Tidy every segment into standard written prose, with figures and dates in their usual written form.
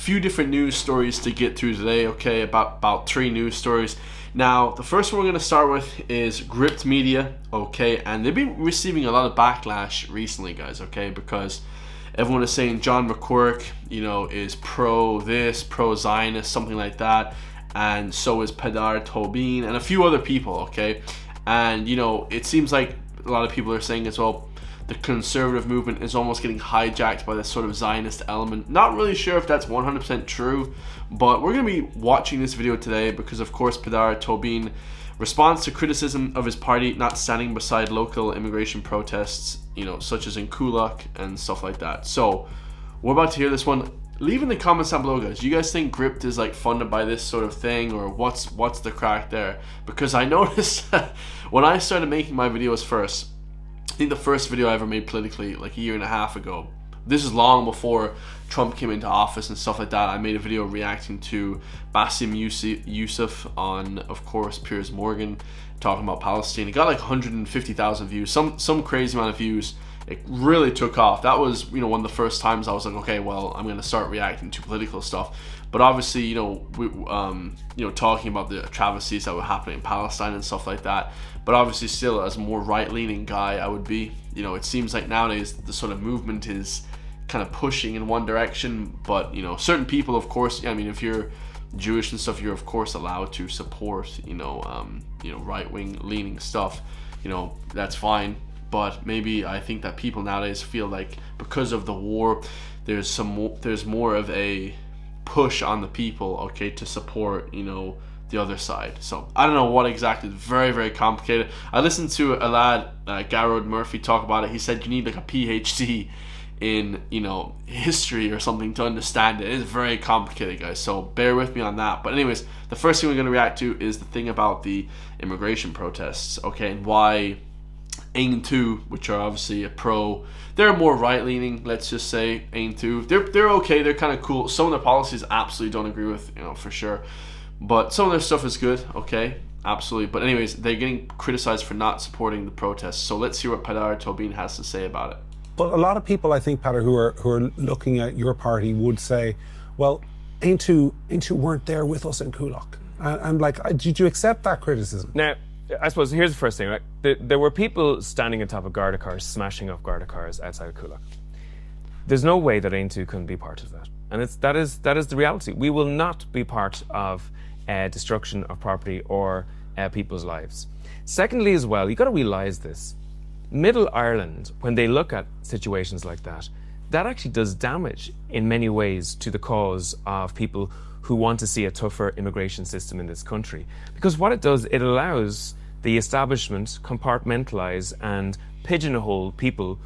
few different news stories to get through today, okay? About 3 news stories. Now, the first one we're going to start with is Gript Media, okay? And they've been receiving a lot of backlash recently, guys, okay? Because everyone is saying John McQuirk, is pro-this, pro-Zionist, something like that. And so is Peadar Tóibín and a few other people, okay? And, it seems like a lot of people are saying as well, the conservative movement is almost getting hijacked by this sort of Zionist element. Not really sure if that's 100% true, but we're going to be watching this video today because, of course, Peadar Tóibín responds to criticism of his party not standing beside local immigration protests, such as in COOLOCK and stuff like that. So, we're about to hear this one. Leave in the comments down below, guys. Do you guys think Gript is like funded by this sort of thing, or what's the crack there? Because I noticed when I started making my videos first, I think the first video I ever made politically, like a year and a half ago, this is long before Trump came into office and stuff like that. I made a video reacting to Bassem Youssef on, of course, Piers Morgan, talking about Palestine. It got like 150,000 views, some crazy amount of views. It really took off. That was, one of the first times I was like, okay, well, I'm going to start reacting to political stuff. But obviously, talking about the travesties that were happening in Palestine and stuff like that. But obviously, still, as a more right-leaning guy, I would be. It seems like nowadays the sort of movement is kind of pushing in one direction. But certain people, of course, if you're Jewish and stuff, you're of course allowed to support, right-wing leaning stuff. That's fine. But maybe I think that people nowadays feel like because of the war, there's more of a push on the people, okay, to support, the other side. So I don't know what exactly. It's very, very complicated. I listened to a lad, Garrod Murphy, talk about it. He said you need like a PhD in, history or something to understand it. It's very complicated, guys. So bear with me on that. But anyways, the first thing we're going to react to is the thing about the immigration protests, okay, and why Aontú, which are obviously they're more right-leaning, let's just say. Aontú, they're okay, they're kind of cool. Some of their policies I absolutely don't agree with, for sure, but some of their stuff is good, okay, absolutely. But anyways, they're getting criticized for not supporting the protests. So let's see what Peadar Tóibín has to say about it. But a lot of people, I think, Peadar, who are looking at your party would say, well, Aontú weren't there with us in COOLOCK. I'm like, did you accept that criticism? Now, I suppose here's the first thing, right? There were people standing on top of Garda cars, smashing up Garda cars outside of COOLOCK. There's no way that Aontú couldn't be part of that. And that is the reality. We will not be part of destruction of property or people's lives. Secondly, as well, you've got to realise this. Middle Ireland, when they look at situations like that actually does damage in many ways to the cause of people who want to see a tougher immigration system in this country. Because what it does, it allows the establishment compartmentalise and pigeonhole people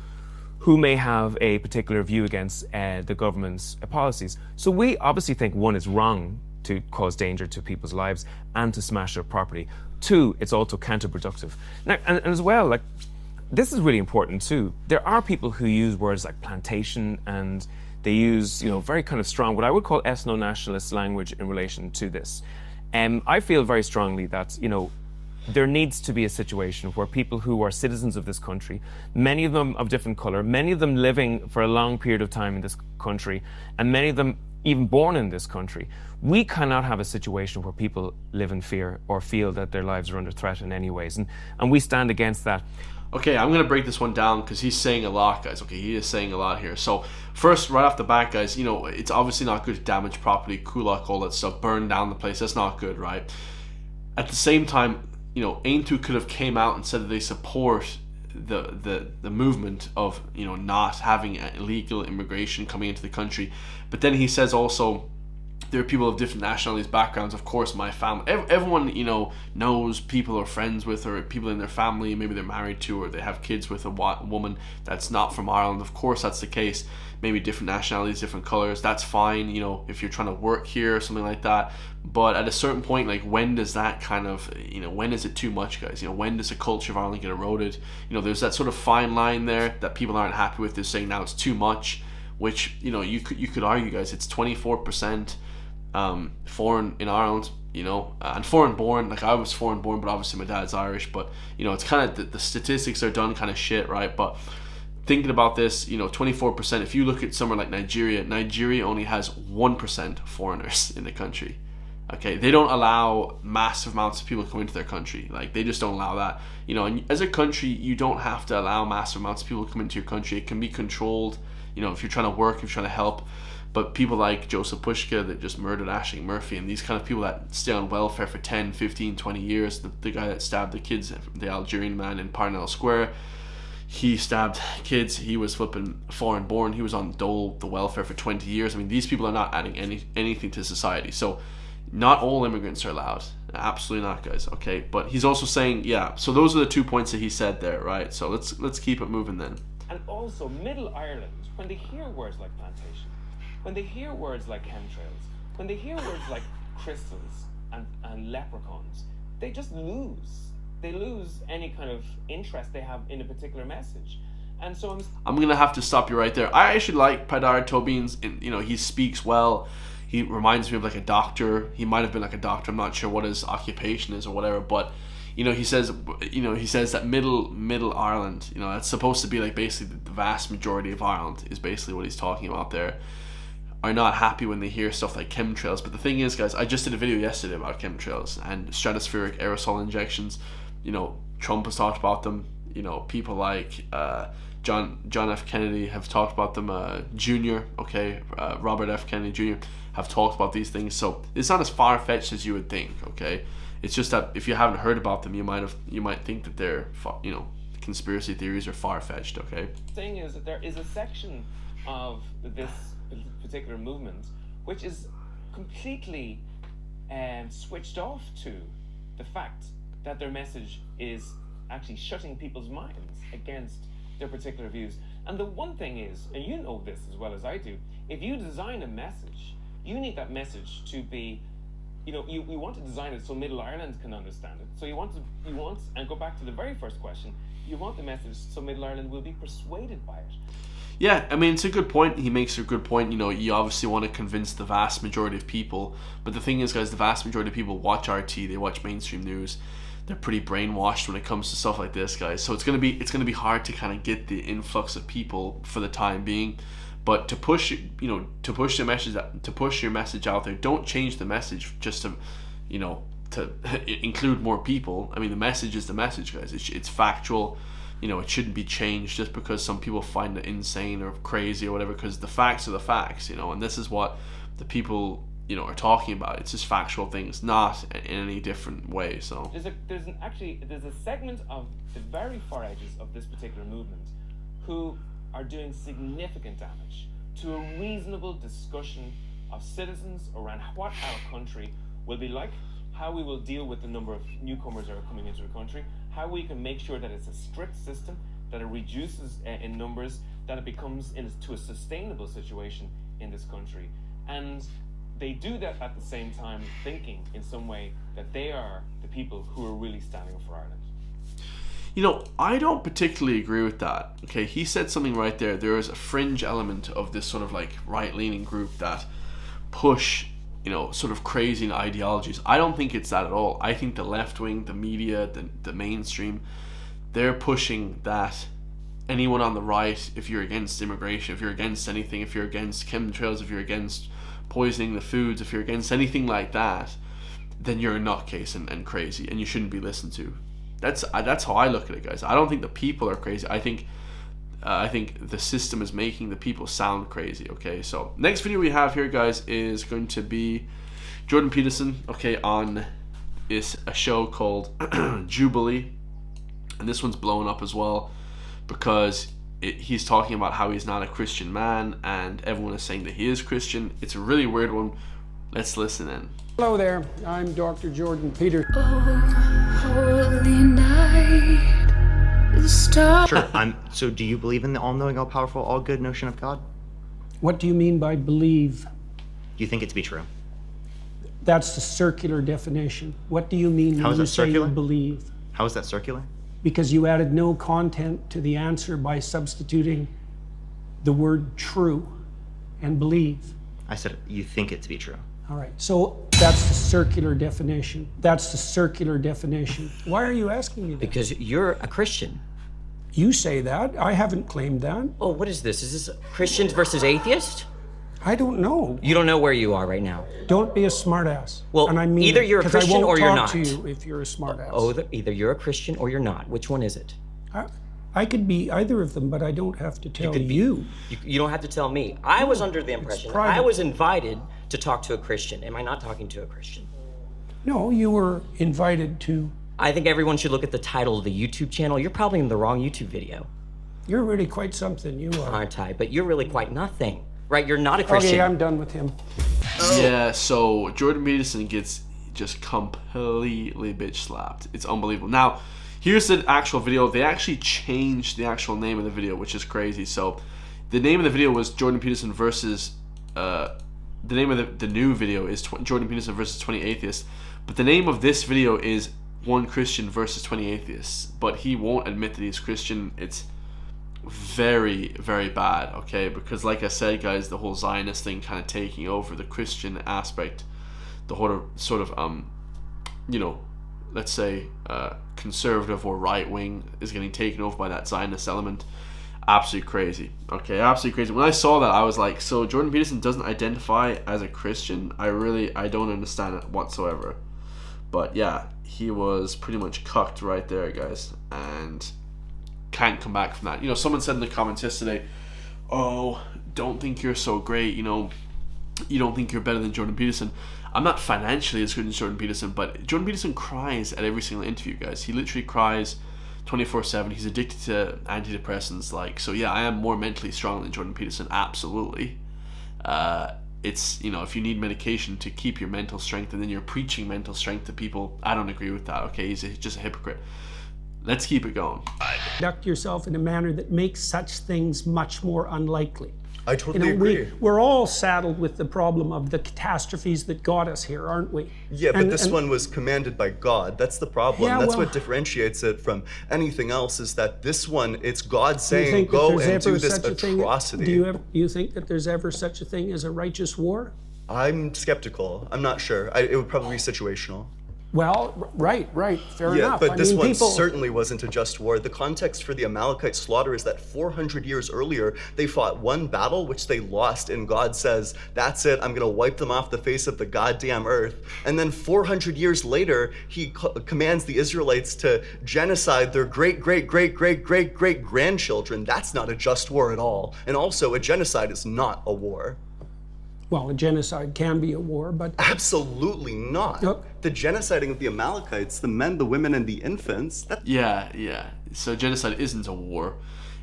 who may have a particular view against the government's policies. So we obviously think, one, it's wrong to cause danger to people's lives and to smash their property. Two, it's also counterproductive. Now, and as well, like, this is really important too. There are people who use words like plantation, and they use, very kind of strong, what I would call ethno-nationalist language in relation to this. I feel very strongly that, there needs to be a situation where people who are citizens of this country, many of them of different colour, many of them living for a long period of time in this country, and many of them even born in this country, we cannot have a situation where people live in fear or feel that their lives are under threat in any ways. And we stand against that. Okay, I'm going to break this one down because he's saying a lot, guys. Okay, he is saying a lot here. So first, right off the bat, guys, it's obviously not good to damage property, COOLOCK, all that stuff, burn down the place. That's not good, right? At the same time, Aontú could have came out and said that they support the movement of, not having illegal immigration coming into the country. But then he says also, there are people of different nationalities, backgrounds. Of course, my family, everyone, knows people or friends with, or people in their family, maybe they're married to, or they have kids with a woman that's not from Ireland. Of course, that's the case. Maybe different nationalities, different colors. That's fine, if you're trying to work here or something like that. But at a certain point, like, when does that kind of, when is it too much, guys? When does the culture of Ireland get eroded? There's that sort of fine line there that people aren't happy with. They're saying now it's too much, which, you could argue, guys, it's 24%. Foreign in Ireland, and foreign born. Like, I was foreign born, but obviously my dad's Irish. But it's kind of the statistics are done kind of shit, right? But thinking about this, 24%. If you look at somewhere like Nigeria only has 1% foreigners in the country. Okay, they don't allow massive amounts of people to come into their country. Like, they just don't allow that. And as a country, you don't have to allow massive amounts of people to come into your country. It can be controlled, if you're trying to work, if you're trying to help. But people like Joseph Pushka that just murdered Ashling Murphy, and these kind of people that stay on welfare for 10, 15, 20 years, the guy that stabbed the kids, the Algerian man in Parnell Square, he stabbed kids, he was flipping foreign born, he was on the welfare for 20 years. I mean, these people are not adding anything to society. So not all immigrants are allowed. Absolutely not, guys. Okay, but he's also saying, so those are the 2 points that he said there, right? So let's keep it moving then. And also, Middle Ireland, when they hear words like plantation, when they hear words like chemtrails, when they hear words like crystals and leprechauns, they just lose. They lose any kind of interest they have in a particular message. And so I'm going to have to stop you right there. I actually like Peadar Tóibín's, he speaks well. He reminds me of like a doctor. He might have been like a doctor. I'm not sure what his occupation is or whatever, but he says that middle Ireland, that's supposed to be like basically the vast majority of Ireland is basically what he's talking about there, are not happy when they hear stuff like chemtrails. But the thing is, guys, I just did a video yesterday about chemtrails and stratospheric aerosol injections. Trump has talked about them. People like John F. Kennedy have talked about them. Jr. Robert F. Kennedy Jr. have talked about these things. So it's not as far fetched as you would think. Okay, it's just that if you haven't heard about them, you might think that they're conspiracy theories are far fetched. Okay. The thing is that there is a section of this particular movement which is completely switched off to the fact that their message is actually shutting people's minds against their particular views. And the one thing is, and you know this as well as I do, if you design a message, you need that message to be, you want to design it so Middle Ireland can understand it. So you want, and go back to the very first question, you want the message so Middle Ireland will be persuaded by it. Yeah, I mean, it's a good point. He makes a good point. You obviously want to convince the vast majority of people. But the thing is, guys, the vast majority of people watch RT, they watch mainstream news. They're pretty brainwashed when it comes to stuff like this, guys. So it's gonna be hard to kind of get the influx of people for the time being. But to push your message out there, don't change the message just to include more people. I mean, the message is the message, guys. It's factual. It shouldn't be changed just because some people find it insane or crazy or whatever, because the facts are the facts, and this is what the people, are talking about. It's just factual things, not in any different way. So there's a segment of the very far edges of this particular movement who are doing significant damage to a reasonable discussion of citizens around what our country will be like, how we will deal with the number of newcomers that are coming into the country, how we can make sure that it's a strict system, that it reduces in numbers, that it becomes into a sustainable situation in this country. And they do that at the same time thinking in some way that they are the people who are really standing up for Ireland. I don't particularly agree with that. Okay, he said something right there. There is a fringe element of this sort of like right-leaning group that push sort of crazy ideologies. I don't think it's that at all. I think the left wing, the media, the mainstream, they're pushing that anyone on the right, if you're against immigration, if you're against anything, if you're against chemtrails, if you're against poisoning the foods, if you're against anything like that, then you're a nutcase and crazy, and you shouldn't be listened to. That's how I look at it, guys. I don't think the people are crazy. I think the system is making the people sound crazy. Okay, so next video we have here, guys, is going to be Jordan Peterson. Okay, on a show called Jubilee, and this one's blown up as well because he's talking about how he's not a Christian man, and everyone is saying that he is Christian. It's a really weird one. Let's listen in. Hello there, I'm Dr. Jordan Peterson. Oh, holy night, the star. Sure. So do you believe in the all-knowing, all-powerful, all-good notion of God? What do you mean by believe? Do you think it to be true? That's the circular definition. What do you mean How when is you that say circular? you believe? How is that circular? Because you added no content to the answer by substituting the word true and believe. I said you think it to be true. All right, so that's the circular definition. That's the circular definition. Why are you asking me that? Because you're a Christian. You say that. I haven't claimed that. Oh, what is this? Is this Christians versus atheists? I don't know. You don't know where you are right now. Don't be a smartass. Well, and I mean either you're a 'cause I Christian won't or you're talk not. to you if you're a smartass. Oh, either you're a Christian or you're not. Which one is it? I could be either of them, but I don't have to tell you. You don't have to tell me. I was under the impression private. I was invited to talk to a Christian. Am I not talking to a Christian? No, you were invited to. I think everyone should look at the title of the YouTube channel. You're probably in the wrong YouTube video. You're really quite something, you are. Aren't I? But you're really quite nothing. Right? You're not a Christian. Okay, I'm done with him. Yeah, so Jordan Peterson gets just completely bitch slapped. It's unbelievable. Now, here's the actual video. They actually changed the actual name of the video, which is crazy. So, the name of the video was Jordan Peterson versus. The name of the new video is Jordan Peterson versus 20 atheists. But the name of this video is one Christian versus 20 atheists. But he won't admit that he's Christian. It's very, very bad, okay? Because like I said, guys, the whole Zionist thing kind of taking over the Christian aspect, the whole sort of, you know, let's say conservative or right-wing is getting taken over by that Zionist element. Absolutely crazy, okay? Absolutely crazy. When I saw that, I was like, so Jordan Peterson doesn't identify as a Christian? I don't understand it whatsoever. But yeah, he was pretty much cucked right there, guys, and can't come back from that. You know, someone said in the comments yesterday, oh, don't think you're so great, you know, you don't think you're better than Jordan Peterson. I'm not financially as good as Jordan Peterson, but Jordan Peterson cries at every single interview, guys. He literally cries 24/7. He's addicted to antidepressants, like, so yeah, I am more mentally strong than Jordan Peterson, absolutely. It's, you know, if you need medication to keep your mental strength and then you're preaching mental strength to people, I don't agree with that, okay? He's just a hypocrite. Let's keep it going. Conduct yourself in a manner that makes such things much more unlikely. I totally agree. We're all saddled with the problem of the catastrophes that got us here, aren't we? Yeah, but this one was commanded by God. That's the problem. Yeah, That's well, what differentiates it from anything else, is that this one, it's God Do you saying, think that go there's and do ever this such a thing? atrocity. Do you think that there's ever such a thing as a righteous war? I'm skeptical. I'm not sure. It would probably be situational. Well, right, fair Yeah, enough. but this one people... certainly wasn't a just war. The context for the Amalekite slaughter is that 400 years earlier, they fought one battle, which they lost, and God says, that's it, I'm going to wipe them off the face of the goddamn earth. And then 400 years later, he commands the Israelites to genocide their great-great-great-great-great-great-grandchildren. That's not a just war at all. And also, a genocide is not a war. Well, a genocide can be a war, but... Absolutely not. Nope. The genociding of the Amalekites, the men, the women, and the infants, Yeah. So genocide isn't a war.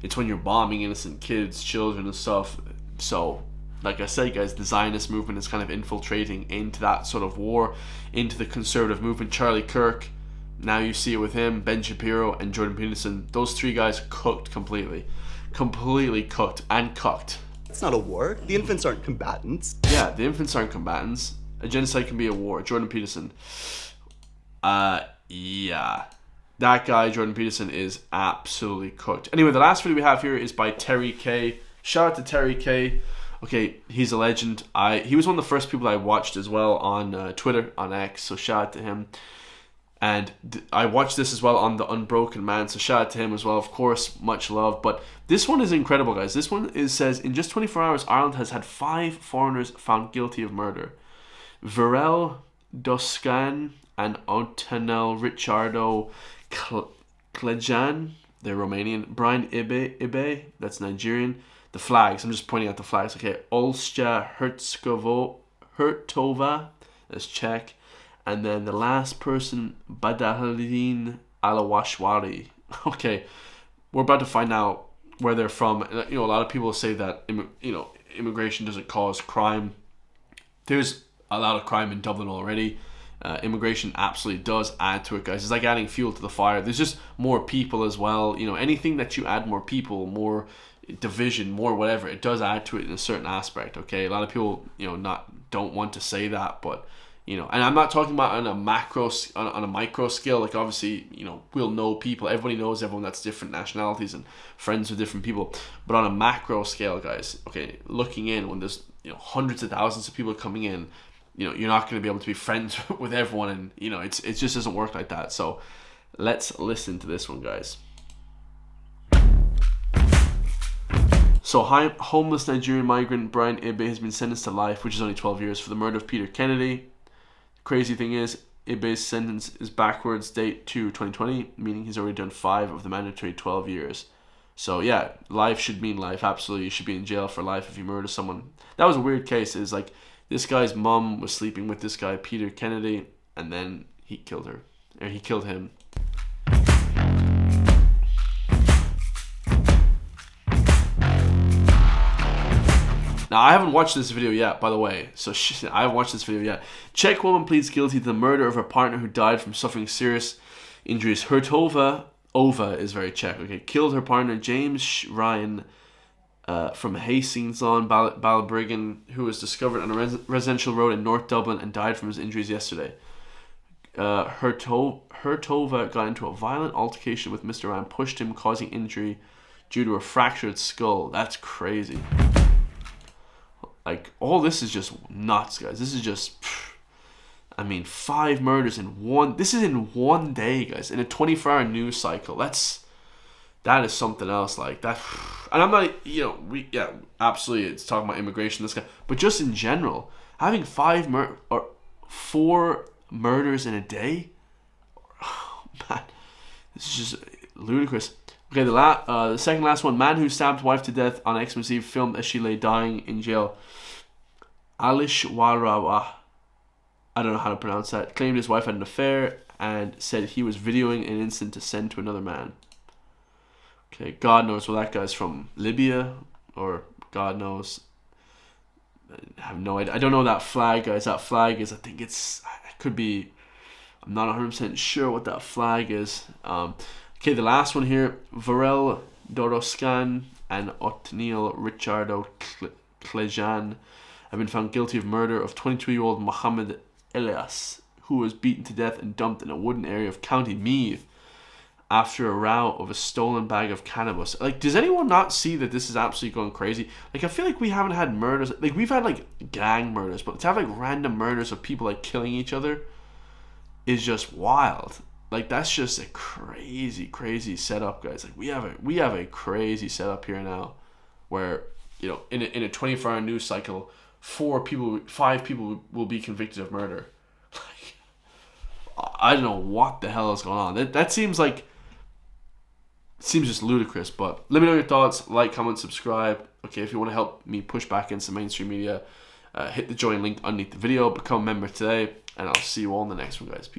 It's when you're bombing innocent kids, children, and stuff. So, like I said, guys, the Zionist movement is kind of infiltrating into that sort of war, into the conservative movement. Charlie Kirk, now you see it with him, Ben Shapiro, and Jordan Peterson. Those three guys cooked completely. Completely cooked and cucked. It's not a war. The infants aren't combatants. Yeah, the infants aren't combatants. A genocide can be a war. Jordan Peterson. Yeah. That guy, Jordan Peterson, is absolutely cooked. Anyway, the last video we have here is by Terry K. Shout out to Terry K. Okay, he's a legend. He was one of the first people I watched as well on Twitter, on X, so shout out to him. And I watched this as well on The Unbroken Man, so shout out to him as well, of course, much love. But this one is incredible, guys. This one says, in just 24 hours, Ireland has had 5 foreigners found guilty of murder. Virel Doscan and Antonel Ricciardo Klejan, they're Romanian. Brian Ibe, that's Nigerian. The flags, I'm just pointing out the flags. Okay, Olscha Hertova, that's Czech. And then the last person, Badahalin Alawashwari. Okay, we're about to find out where they're from. You know, a lot of people say that immigration doesn't cause crime. There's a lot of crime in Dublin already. Immigration absolutely does add to it, guys. It's like adding fuel to the fire. There's just more people as well. You know, anything that you add more people, more division, more whatever, it does add to it in a certain aspect. Okay, a lot of people, don't want to say that, but. And I'm not talking about on a micro scale. Like, obviously, we'll know people. Everybody knows everyone that's different nationalities and friends with different people. But on a macro scale, guys, okay, looking in when there's hundreds of thousands of people coming in, you're not going to be able to be friends with everyone, and it just doesn't work like that. So let's listen to this one, guys. So homeless Nigerian migrant Brian Ibe has been sentenced to life, which is only 12 years, for the murder of Peter Kennedy. Crazy thing is, Ibe's sentence is backwards date to 2020, meaning he's already done 5 of the mandatory 12 years. So yeah, life should mean life. Absolutely, you should be in jail for life if you murder someone. That was a weird case. It's like this guy's mom was sleeping with this guy Peter Kennedy, and then he killed her, or he killed him. Now, I haven't watched this video yet, by the way. So, I haven't watched this video yet. Czech woman pleads guilty to the murder of her partner who died from suffering serious injuries. Ova is very Czech, okay? Killed her partner, James Ryan, from Hastings on Balbriggan, who was discovered on a residential road in North Dublin and died from his injuries yesterday. Hertova got into a violent altercation with Mr. Ryan, pushed him, causing injury due to a fractured skull. That's crazy. Like, all this is just nuts, guys. This is just, I mean, 5 murders in one. This is in one day, guys, in a 24-hour news cycle. That is something else. Like that, and I'm not, absolutely. It's talking about immigration, this guy, but just in general, having 4 murders in a day. Oh, man, this is just ludicrous. Okay, the second last one. Man who stabbed wife to death on Xmas Eve filmed as she lay dying in jail. Alishwarawa, I don't know how to pronounce that, claimed his wife had an affair and said he was videoing an incident to send to another man. Okay, God knows where that guy's from. Libya, or God knows. I have no idea. I don't know that flag, guys. That flag is, I think it could be, I'm not 100% sure what that flag is. Okay, the last one here. Varel Doroscan and Otniel Richardo Klejan have been found guilty of murder of 22-year-old Mohammed Elias, who was beaten to death and dumped in a wooded area of County Meath after a row of a stolen bag of cannabis. Like, does anyone not see that this is absolutely going crazy? Like, I feel like we haven't had murders. Like, we've had, like, gang murders, but to have, like, random murders of people, like, killing each other is just wild. Like, that's just a crazy setup, guys. Like, we have a crazy setup here now, where, in a 24-hour news cycle, 5 people will be convicted of murder. Like, I don't know what the hell is going on. That seems just ludicrous. But let me know your thoughts. Like, comment, subscribe. Okay, if you want to help me push back into mainstream media, hit the join link underneath the video. Become a member today, and I'll see you all in the next one, guys. Peace.